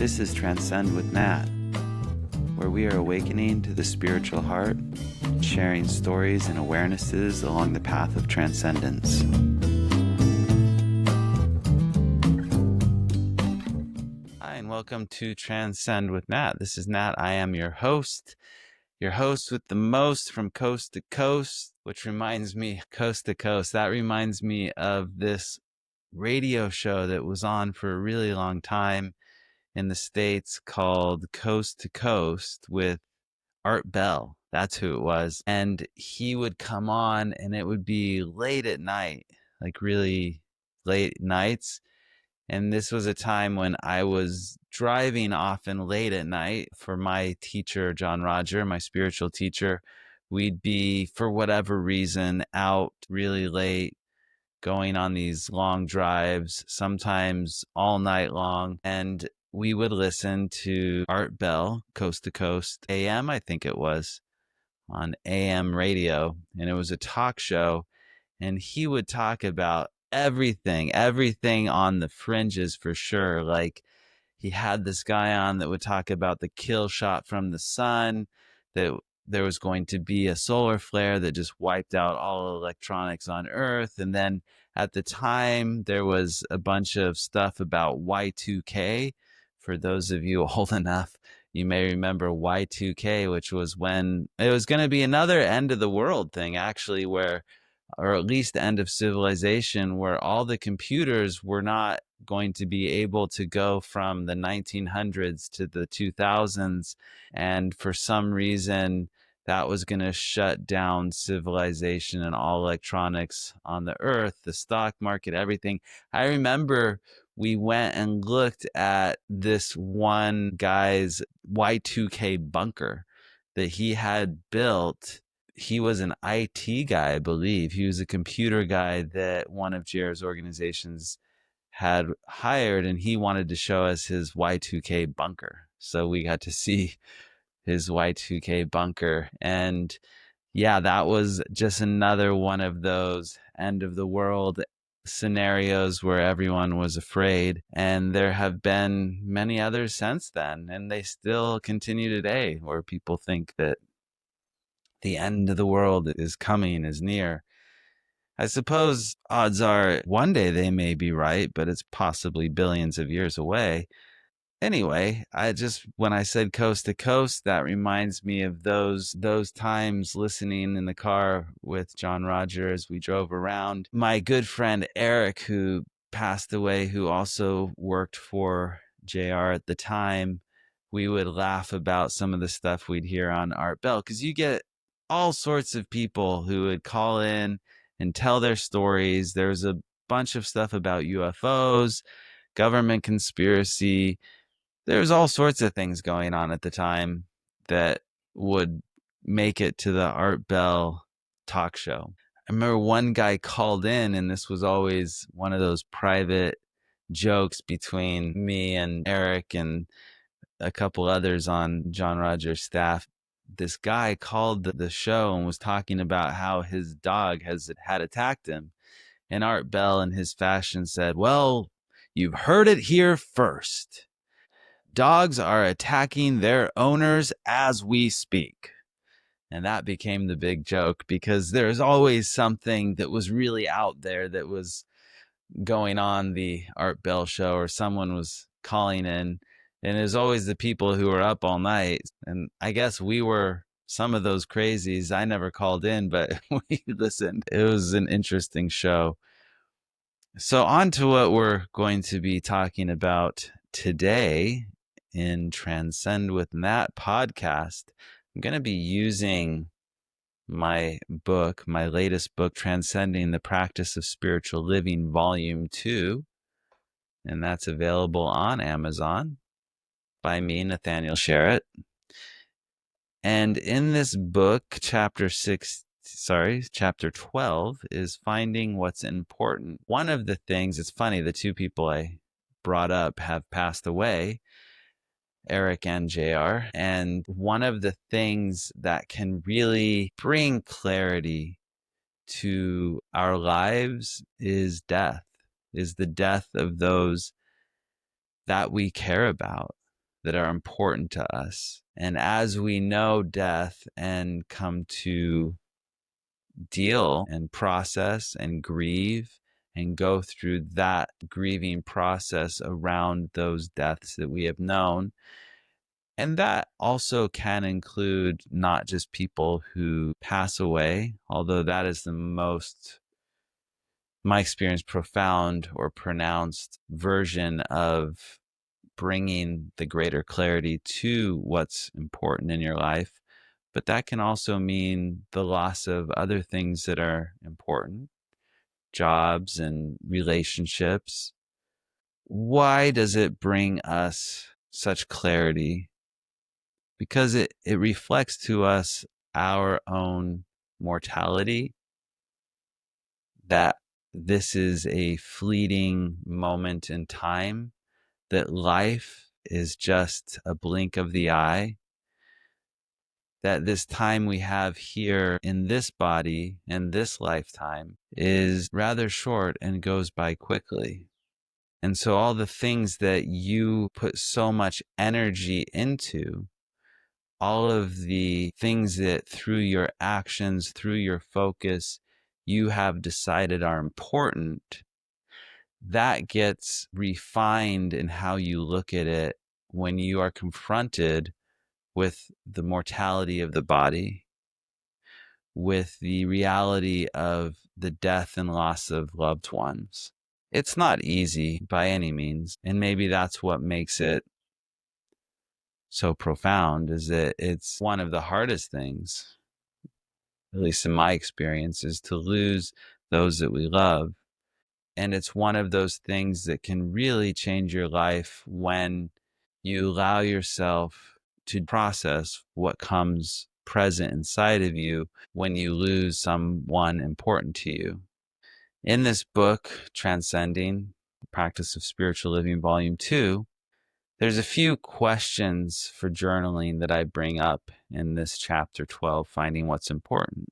This is Transcend with Nat, where we are awakening to the spiritual heart, sharing stories and awarenesses along the path of transcendence. Hi, and welcome to Transcend with Nat. This is Nat. I am your host with the most from coast to coast, which reminds me, coast to coast, that reminds me of this radio show that was on for a really long time in the States called Coast to Coast with Art Bell. That's who it was. And he would come on and it would be late at night, like really late nights. And this was a time when I was driving often late at night for my teacher, John Roger, my spiritual teacher. We'd be, for whatever reason, out really late, going on these long drives, sometimes all night long. And we would listen to Art Bell, Coast to Coast AM, I think it was, on AM radio. And it was a talk show. And he would talk about everything on the fringes for sure. Like he had this guy on that would talk about the kill shot from the sun, that there was going to be a solar flare that just wiped out all electronics on Earth. And then at the time, there was a bunch of stuff about Y2K. For those of you old enough, you may remember Y2K, which was when it was going to be another end of the world thing, actually, where, or at least the end of civilization, where all the computers were not going to be able to go from the 1900s to the 2000s. And for some reason, that was going to shut down civilization and all electronics on the earth, the stock market, everything. I remember we went and looked at this one guy's Y2K bunker that he had built. He was an IT guy, I believe. He was a computer guy that one of JR's organizations had hired, and he wanted to show us his Y2K bunker. So we got to see his Y2K bunker. And yeah, that was just another one of those end of the world scenarios where everyone was afraid. And there have been many others since then, and they still continue today, where people think that the end of the world is coming, is near. I suppose odds are one day they may be right, but it's possibly billions of years away. Anyway, when I said coast to coast, that reminds me of those times listening in the car with John Roger as we drove around. My good friend Eric, who passed away, who also worked for JR at the time, we would laugh about some of the stuff we'd hear on Art Bell, because you get all sorts of people who would call in and tell their stories. There was a bunch of stuff about UFOs, government conspiracy. There's all sorts of things going on at the time that would make it to the Art Bell talk show. I remember one guy called in, and this was always one of those private jokes between me and Eric and a couple others on John Rogers' staff. This guy called the show and was talking about how his dog had attacked him. And Art Bell, in his fashion, said, "Well, you've heard it here first. Dogs are attacking their owners as we speak." And that became the big joke, because there's always something that was really out there that was going on the Art Bell show, or someone was calling in. And it was always the people who were up all night. And I guess we were some of those crazies. I never called in, but we listened. It was an interesting show. So on to what we're going to be talking about today in Transcend with Nat podcast. I'm going to be using my book, my latest book, Transcending the Practice of Spiritual Living, Volume 2. And that's available on Amazon by me, Nathaniel Sherritt. And in this book, chapter 12 is finding what's important. One of the things, it's funny, the two people I brought up have passed away, Eric and JR. And one of the things that can really bring clarity to our lives is death, is the death of those that we care about. that are important to us. And as we know death and come to deal and process and grieve and go through that grieving process around those deaths that we have known. And that also can include not just people who pass away, although that is the most, my experience, profound or pronounced version of bringing the greater clarity to what's important in your life. But that can also mean the loss of other things that are important, jobs and relationships. Why does it bring us such clarity? Because it reflects to us our own mortality, that this is a fleeting moment in time, that life is just a blink of the eye, that this time we have here in this body and this lifetime is rather short and goes by quickly. And so all the things that you put so much energy into, all of the things that through your actions, through your focus, you have decided are important, that gets refined in how you look at it when you are confronted with the mortality of the body, with the reality of the death and loss of loved ones. It's not easy by any means. And maybe that's what makes it so profound, is that it's one of the hardest things, at least in my experience, is to lose those that we love. And it's one of those things that can really change your life when you allow yourself to process what comes present inside of you when you lose someone important to you. In this book, Transcending: The Practice of Spiritual Living, Volume 2, there's a few questions for journaling that I bring up in this chapter 12, Finding What's Important.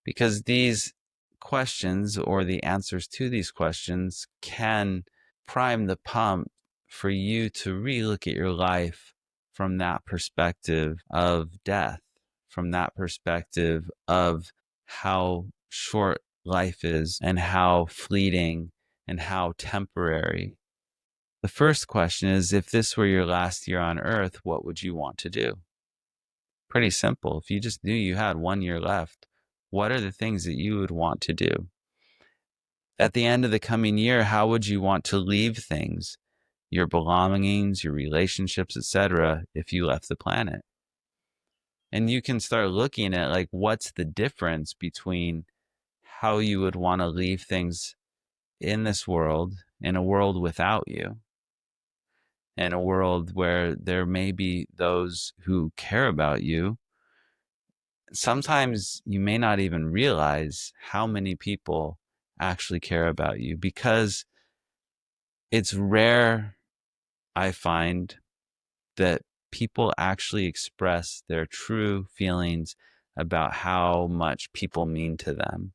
Because these questions, or the answers to these questions, can prime the pump for you to relook at your life from that perspective of death, from that perspective of how short life is and how fleeting and how temporary. The first question is, if this were your last year on earth, what would you want to do? Pretty simple. If you just knew you had 1 year left, what are the things that you would want to do? At the end of the coming year, how would you want to leave things, your belongings, your relationships, etc., if you left the planet? And you can start looking at, like, what's the difference between how you would want to leave things in this world, in a world without you, in a world where there may be those who care about you. Sometimes you may not even realize how many people actually care about you, because it's rare, I find, that people actually express their true feelings about how much people mean to them.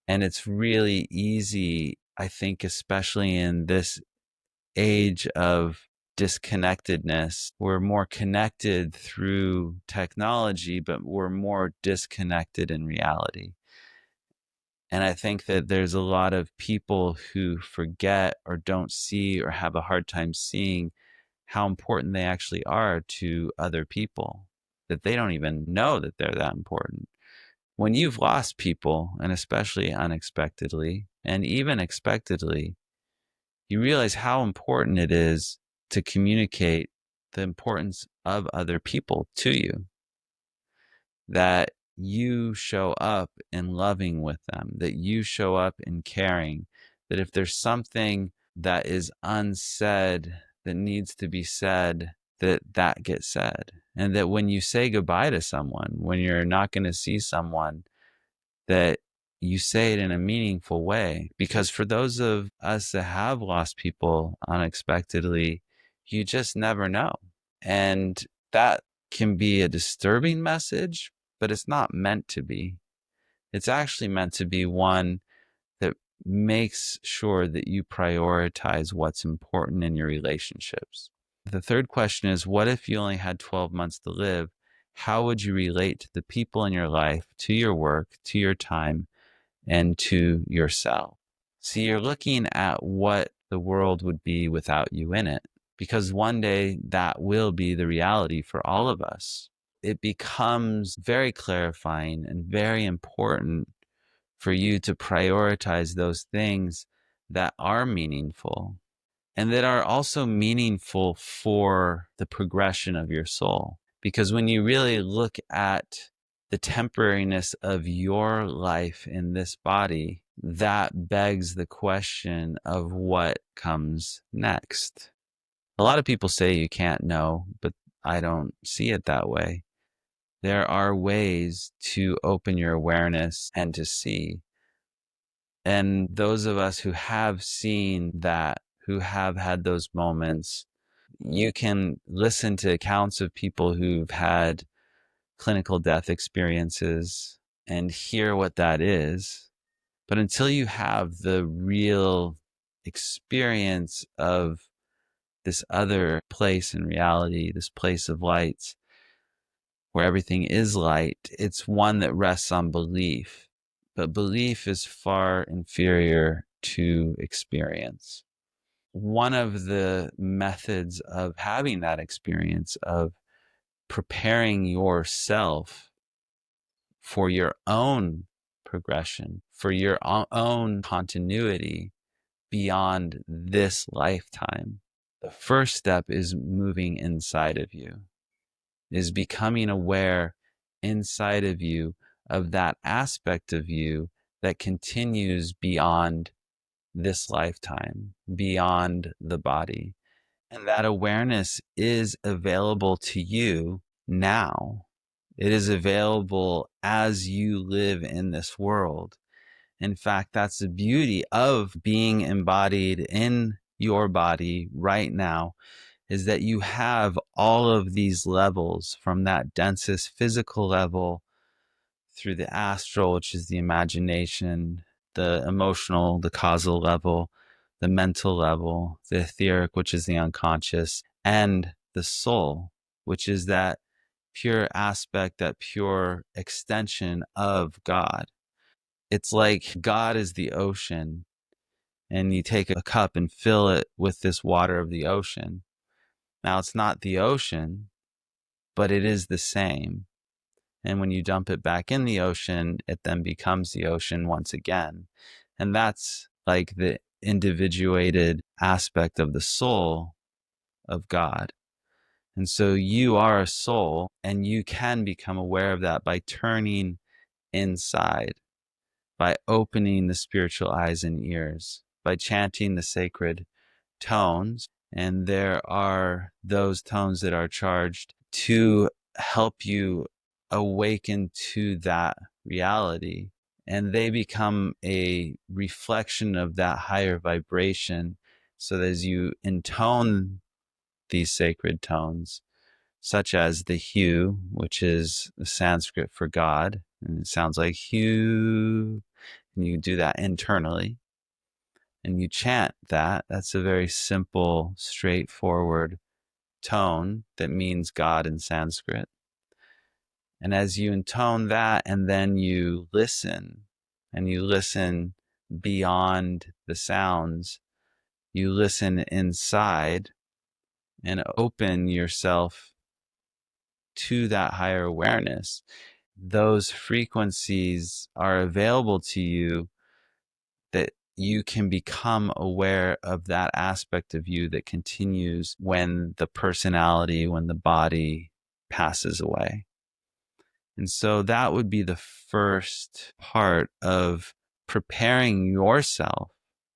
And it's really easy, I think, especially in this age of disconnectedness. We're more connected through technology, but we're more disconnected in reality. And I think that there's a lot of people who forget or don't see or have a hard time seeing how important they actually are to other people, that they don't even know that they're that important. When you've lost people, and especially unexpectedly and even expectedly, you realize how important it is to communicate the importance of other people to you, that you show up in loving with them, that you show up in caring, that if there's something that is unsaid that needs to be said, that gets said. And that when you say goodbye to someone, when you're not going to see someone, that you say it in a meaningful way. Because for those of us that have lost people unexpectedly, you just never know. And that can be a disturbing message, but it's not meant to be. It's actually meant to be one that makes sure that you prioritize what's important in your relationships. The third question is, what if you only had 12 months to live? How would you relate to the people in your life, to your work, to your time, and to yourself? See, you're looking at what the world would be without you in it, because one day that will be the reality for all of us. It becomes very clarifying and very important for you to prioritize those things that are meaningful and that are also meaningful for the progression of your soul. Because when you really look at the temporariness of your life in this body, that begs the question of what comes next. A lot of people say you can't know, but I don't see it that way. There are ways to open your awareness and to see. And those of us who have seen that, who have had those moments, you can listen to accounts of people who've had clinical death experiences and hear what that is. But until you have the real experience of this other place in reality, this place of light where everything is light, it's one that rests on belief. But belief is far inferior to experience. One of the methods of having that experience, of preparing yourself for your own progression, for your own continuity beyond this lifetime, the first step is moving inside of you, is becoming aware inside of you of that aspect of you that continues beyond this lifetime, beyond the body. And that awareness is available to you now. It is available as you live in this world. In fact, that's the beauty of being embodied in your body right now, is that you have all of these levels, from that densest physical level through the astral, which is the imagination, the emotional, the causal level, the mental level, the etheric, which is the unconscious, and the soul, which is that pure aspect, that pure extension of God. It's like God is the ocean, and you take a cup and fill it with this water of the ocean. Now, it's not the ocean, but it is the same. And when you dump it back in the ocean, it then becomes the ocean once again. And that's like the individuated aspect of the soul of God. And so you are a soul, and you can become aware of that by turning inside, by opening the spiritual eyes and ears, by chanting the sacred tones. And there are those tones that are charged to help you awaken to that reality. And they become a reflection of that higher vibration. So that as you intone these sacred tones, such as the hue, which is the Sanskrit for God, and it sounds like hue, and you do that internally and you chant that. That's a very simple, straightforward tone that means God in Sanskrit. And as you intone that, and then you listen, and you listen beyond the sounds, you listen inside and open yourself to that higher awareness. Those frequencies are available to you, that you can become aware of that aspect of you that continues when the personality, when the body passes away. And so that would be the first part of preparing yourself,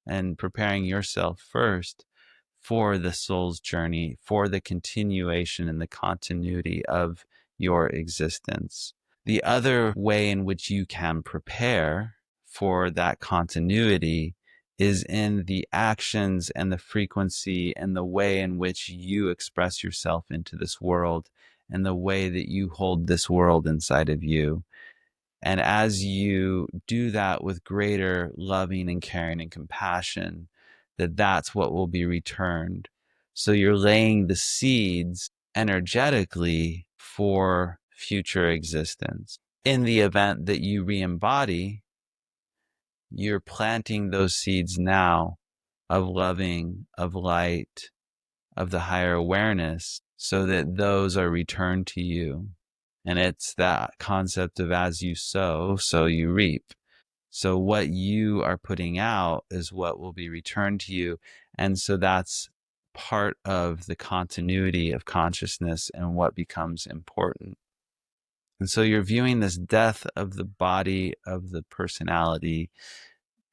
and preparing yourself first for the soul's journey, for the continuation and the continuity of your existence. The other way in which you can prepare for that continuity is in the actions and the frequency and the way in which you express yourself into this world, and the way that you hold this world inside of you. And as you do that with greater loving and caring and compassion, that's what will be returned. So you're laying the seeds energetically for future existence. In the event that you re-embody, you're planting those seeds now of loving, of light, of the higher awareness, so that those are returned to you. And it's that concept of as you sow, so you reap. So what you are putting out is what will be returned to you. And so that's part of the continuity of consciousness and what becomes important. And so you're viewing this death of the body, of the personality,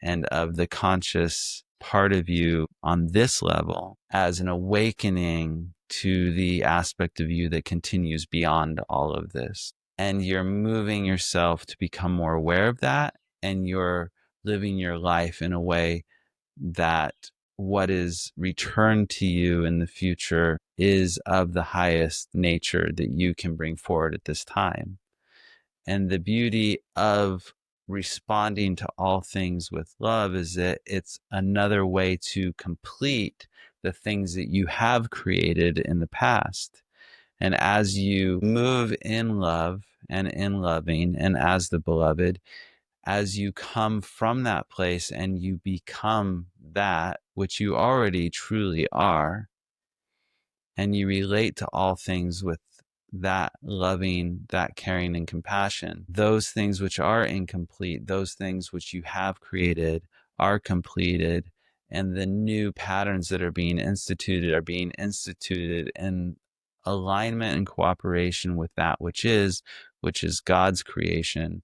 and of the conscious part of you on this level as an awakening to the aspect of you that continues beyond all of this. And you're moving yourself to become more aware of that, and you're living your life in a way that what is returned to you in the future is of the highest nature that you can bring forward at this time. And the beauty of responding to all things with love is that it's another way to complete the things that you have created in the past. And as you move in love and in loving and as the beloved, as you come from that place and you become that which you already truly are, and you relate to all things with that loving, that caring and compassion, those things which are incomplete, those things which you have created are completed, and the new patterns that are being instituted in alignment and cooperation with that which is God's creation,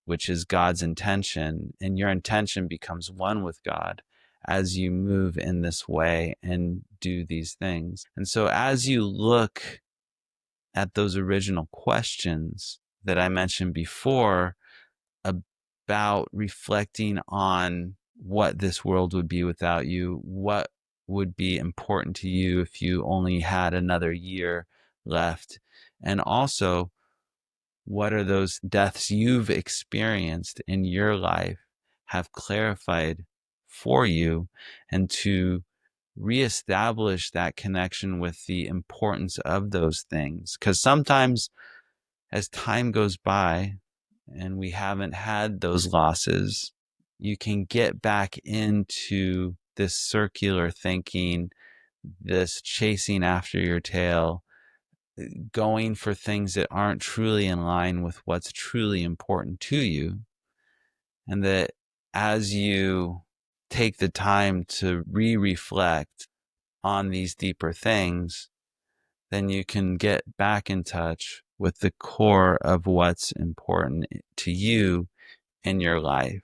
which is God's intention, and your intention becomes one with God as you move in this way and do these things. And so as you look at those original questions that I mentioned before about reflecting on what this world would be without you, what would be important to you if you only had another year left, and also what are those deaths you've experienced in your life have clarified for you, and to reestablish that connection with the importance of those things. Because sometimes as time goes by and we haven't had those losses, you can get back into this circular thinking, this chasing after your tail, going for things that aren't truly in line with what's truly important to you. And that as you take the time to reflect on these deeper things, then you can get back in touch with the core of what's important to you in your life.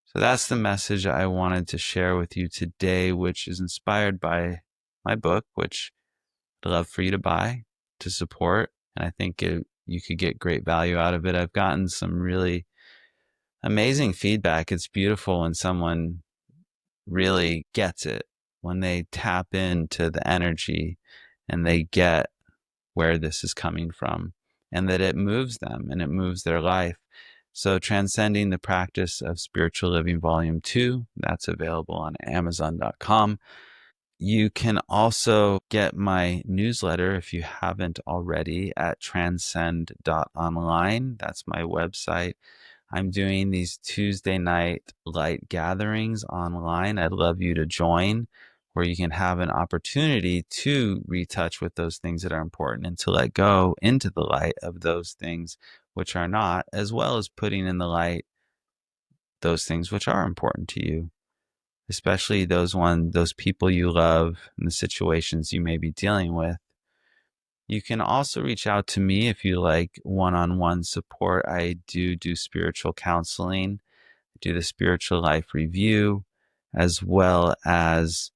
So that's the message I wanted to share with you today, which is inspired by my book, which I'd love for you to buy, to support. And I think you could get great value out of it. I've gotten some really amazing feedback. It's beautiful when someone really gets it, when they tap into the energy and they get where this is coming from, and that it moves them and it moves their life. So Transcending the Practice of Spiritual Living Volume 2, that's available on Amazon.com. You can also get my newsletter if you haven't already at transcend.online. That's my website. I'm doing these Tuesday night light gatherings online. I'd love you to join, where you can have an opportunity to retouch with those things that are important and to let go into the light of those things which are not, as well as putting in the light those things which are important to you, especially those people you love and the situations you may be dealing with. You can also reach out to me if you like one-on-one support. I do spiritual counseling, do the spiritual life review, as well as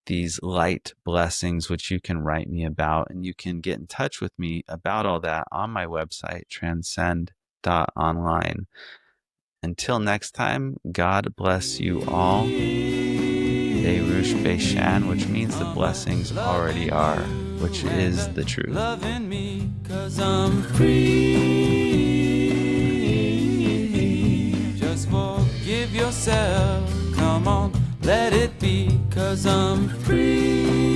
these light blessings, which you can write me about. And you can get in touch with me about all that on my website, transcend.online. Until next time, God bless you all. Berush Beishan, which means the blessings already are, which is the truth. Loving me 'cause I'm free. Just forgive yourself. Come on, let it be. 'Cause I'm free.